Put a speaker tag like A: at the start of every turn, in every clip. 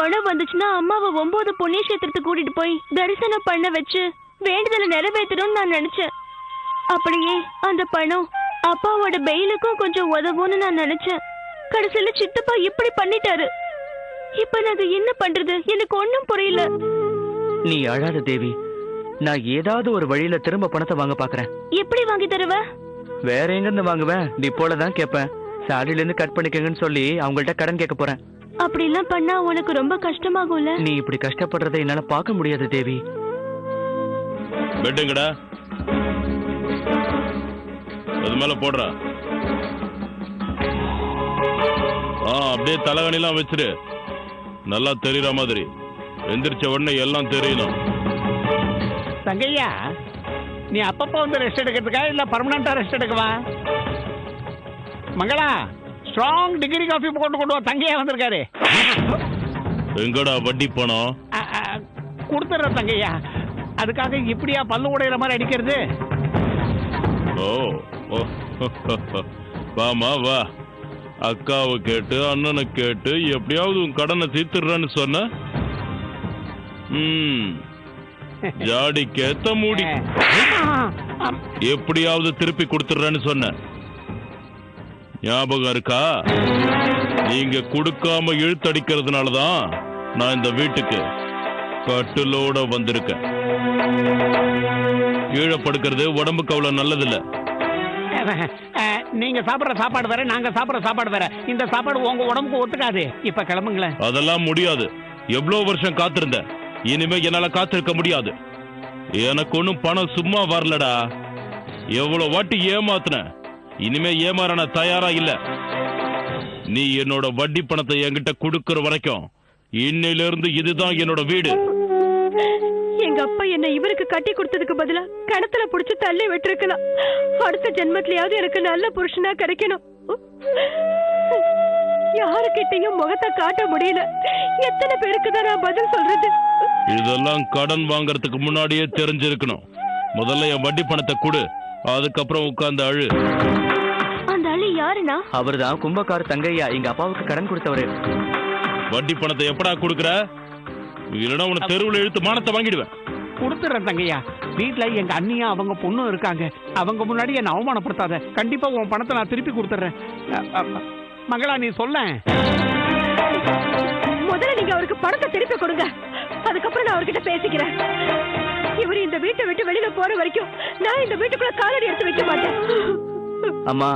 A: பணம் வந்துச்சுன்னா அம்மாவை 9 புண்ணிய கஷேத்திரத்துக்கு கூட்டிட்டு போய் தரிசனம் பண்ண வச்சு வேண்டுதலை நிறைவேற்றணும்னு நான் நினைச்சேன். அப்படியே அந்த பணம் அப்பாவோட பெயிலுக்கும் கொஞ்சம் உதவும்னு நான் நினைச்சேன். கடைசியில சித்தப்பா இப்படி பண்ணிட்டாரு. இப்ப நான் என்ன பண்றது? எனக்கு ஒண்ணும் புரியல.
B: நீ அழாத தேவி, நான் ஏதாவது ஒரு வழியில திரும்ப பணத்தை வாங்க பாக்குறேன்.
A: எப்படி வாங்கி தருவ?
B: வேற எங்க இருந்து வாங்குவேன்? டிப்போல தான் கேட்பேன். சாலரியில இருந்து கட் பண்ணிக்கங்கன்னு சொல்லி அவங்கள்ட்ட கடன் கேட்க போறேன்.
A: அப்படி எல்லாம் பண்ணா உனக்கு ரொம்ப கஷ்டமாகும்ல.
B: நீ இப்படி கஷ்டப்படுறதை என்னால பார்க்க முடியாது தேவி.
C: பெட்டுங்கடா, அது மேல போடுற. அப்படியே தலகணிலாம் வச்சிரு, நல்லா தெரியற மாதிரி. எந்திரிச்ச உடனே எல்லாம் தெரியணும்.
D: தங்கையா, நீ அப்பப்போ வந்து ரெஸ்ட் எடுக்கிறதுக்கா இல்ல பர்மனண்டா ரெஸ்ட் எடுக்கவா? மங்களா, ஸ்ட்ராங் டிகிரி காஃபி கொண்டு வா. தங்கையா வந்திருக்காரு.
C: எங்கடா வட்டி பணம்?
D: கொடுத்துட்ற தங்கையா. அதுக்காக இப்படியா பல்லு உடையிற மாதிரி அடிக்கிறது?
C: ஓ வாமா வா. அக்காவை கேட்டு அண்ணனை கேட்டு எப்படியாவது உன் கடனை தீர்த்துடுறேன்னு சொன்ன. ஜாடிக்கேத்த மூடி எப்படியாவது திருப்பி கொடுத்துடுறேன்னு சொன்ன. ஞாபகம் இருக்கா? நீங்க கொடுக்காம இழுத்தடிக்கிறதுனாலதான் நான் இந்த வீட்டுக்கு கட்டுலோட வந்திருக்கேன். கீழே படுக்கிறது உடம்புக்கு அவ்வளவு நல்லதில்ல.
D: நீங்க சாப்பிடுற சாப்பாடு வேற, நாங்க சாப்பிடுற சாப்பாடு வேற. இந்த சாப்பாடு உங்க உடம்புக்கு ஒத்துக்காது. இப்ப கிளம்புங்களேன்.
C: அதெல்லாம் முடியாது. எவ்வளவு வருஷம் காத்திருந்த, இனிமே என்னால காத்திருக்க முடியாது. எனக்கு ஒண்ணும் பணம் சும்மா வரலடா. எவ்வளவு வாட்டி ஏமாத்துன, இனிமே ஏமாற நான் தயாரா இல்ல. நீ என்னோட வட்டி பணத்தை என்கிட்ட கொடுக்கற வரைக்கும் இன்னையில இருந்து இதுதான் என்னோட வீடு.
A: எங்க அப்பா என்ன இவருக்கு கட்டி கொடுத்ததுக்கு பதிலா கணத்துல புடிச்சு தள்ளி விட்டுருக்கலாம். அடுத்த ஜென்மத்திலயாவது எனக்கு நல்ல புருஷனா கிடைக்கணும். யாருக்கிட்டையும் முகத்தை காட்ட முடியல. எத்தனை பேருக்கு தான் நான் பதில் சொல்றது?
C: இதெல்லாம் கடன் வாங்கறதுக்கு முன்னாடியே தெரிஞ்சிருக்கணும். முதல்ல என் வட்டி பணத்தை கொடு, அதுக்கப்புறம் உட்கார்ந்து அழு.
A: அந்த அழு யாருன்னா?
B: அவர்தான் கும்பக்கார தங்கையா, எங்க அப்பாவுக்கு கடன் கொடுத்தவரு.
C: வட்டி பணத்தை எப்படா கொடுக்கற? இல்லைன்னா உன தெருவில் இழுத்து மானத்தை வாங்கிடுவேன்.
D: கொடுத்துறேன் தங்கையா. வீட்டுல எங்க அண்ணியா அவங்க பொண்ணும் இருக்காங்க. அவங்க முன்னாடி என்ன அவமானப்படுத்தாத. கண்டிப்பா உன் பணத்தை நான் திருப்பி கொடுத்துறேன். மகளா, நீ சொல்ல.
A: முதல்ல நீங்க அவருக்கு பணத்தை திருப்பி கொடுங்க, அதுக்கப்புறம் நான் அவர்கிட்ட பேசிக்கிறேன். இவர் இந்த வீட்டை விட்டு வெளியில போற வரைக்கும் நான் இந்த வீட்டுக்குள்ள காலடி எடுத்து வைக்க மாட்டேன்.
B: அம்மா,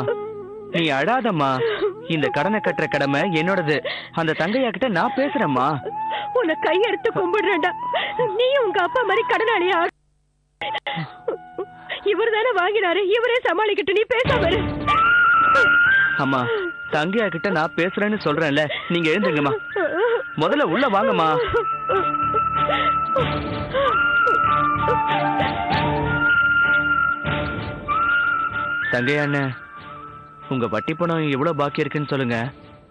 B: நீ அழாதம்மா. இந்த கடனை கட்டுற கடமை என்னோடது. அந்த தங்கையா கிட்ட நான் பேசுறேம்மா.
A: உன்னை கையெடுத்து கும்பிடுறேன்டா. நீ உங்க அப்பா மாதிரி கடனாளியா? இவர் தானே வாங்கினாரு, இவரே சமாளிக்கட்டும். நீ பேசாம இரு.
B: அம்மா, தங்கையா கிட்ட நான் பேசுறேன்னு சொல்றேன்ல, நீங்க எழுந்துங்கம்மா. முதல்ல உள்ள வாங்கம்மா. தங்கையா அண்ணன், உங்க வட்டி பணம் எவ்வளவு பாக்கி இருக்குன்னு சொல்லுங்க,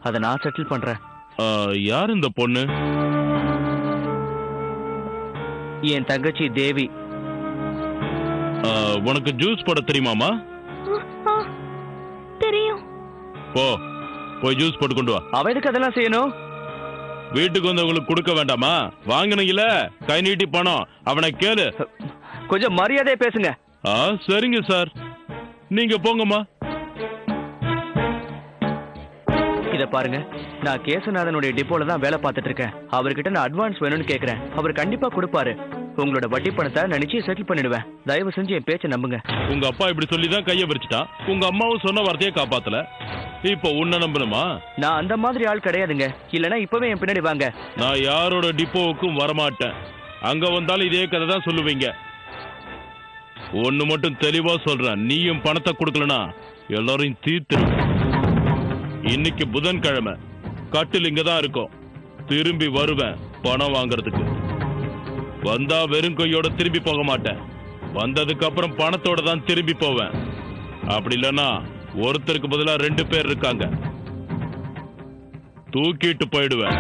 B: அதை நான் செட்டில் பண்றேன்.
C: யார் இந்த பொண்ணு?
B: என் தங்கச்சி தேவி.
C: உனக்கு ஜூஸ் போட தெரியுமாமா?
A: தெரியும்.
C: போய் ஜூஸ் போட்டு கொண்டு வா.
B: அவ எதுக்கு அதெல்லாம் செய்யணும்?
C: வீட்டுக்கு வந்து உங்களுக்கு கொடுக்க வேண்டாமா? வாங்கினீங்கள கை நீட்டி பணம், அவனை கேளு.
B: கொஞ்சம் மரியாதையா பேசுங்க.
C: சரிங்க சார், நீங்க போங்கம்மா.
B: இத பாருங்க, நான் கேசநாதனுடைய டிப்போல தான் வேலை பார்த்துட்டு இருக்கேன். அவர்கிட்ட நான் அட்வான்ஸ் வேணும்னு கேக்குறேன். அவர் கண்டிப்பா கொடுப்பாரு. உங்களோட வட்டி பணத்தை நான் நிச்சயம் செட்டில் பண்ணிடுவேன். தயவு செஞ்சு என் பேச்சை நம்புங்க.
C: உங்க அப்பா இப்படி சொல்லிதான் கைய விரிச்சிட்டான். உங்க அம்மாவும் சொன்ன வார்த்தையை காப்பாத்தல. இப்போ உன்ன நம்பணுமா?
B: நான் அந்த மாதிரி ஆள் கிடையாதுங்க. இல்லனா இப்பவே என் பின்னாடி வாங்க.
C: நான் யாரோட டிப்போவுக்கும் வரமாட்டேன். அங்க வந்தாலும் இதே கதை தான் சொல்லுவீங்க. ஒண்ணு மட்டும் தெளிவா சொல்றேன், நீயும் பணத்தை கொடுக்கலனா எல்லாரையும் தீர்த்து. இன்னைக்கு புதன்கிழமை, கட்டில் இங்கதான் இருக்கும். திரும்பி வருவேன் பணம் வாங்கறதுக்கு. வந்தா வெறும் கையோட திரும்பி போக மாட்டேன். வந்ததுக்கு அப்புறம் பணத்தோட தான் திரும்பி போவேன். அப்படி இல்லைன்னா ஒருத்தருக்கு பதிலா 2 பேர் இருக்காங்க, தூக்கிட்டு போயிடுவேன்.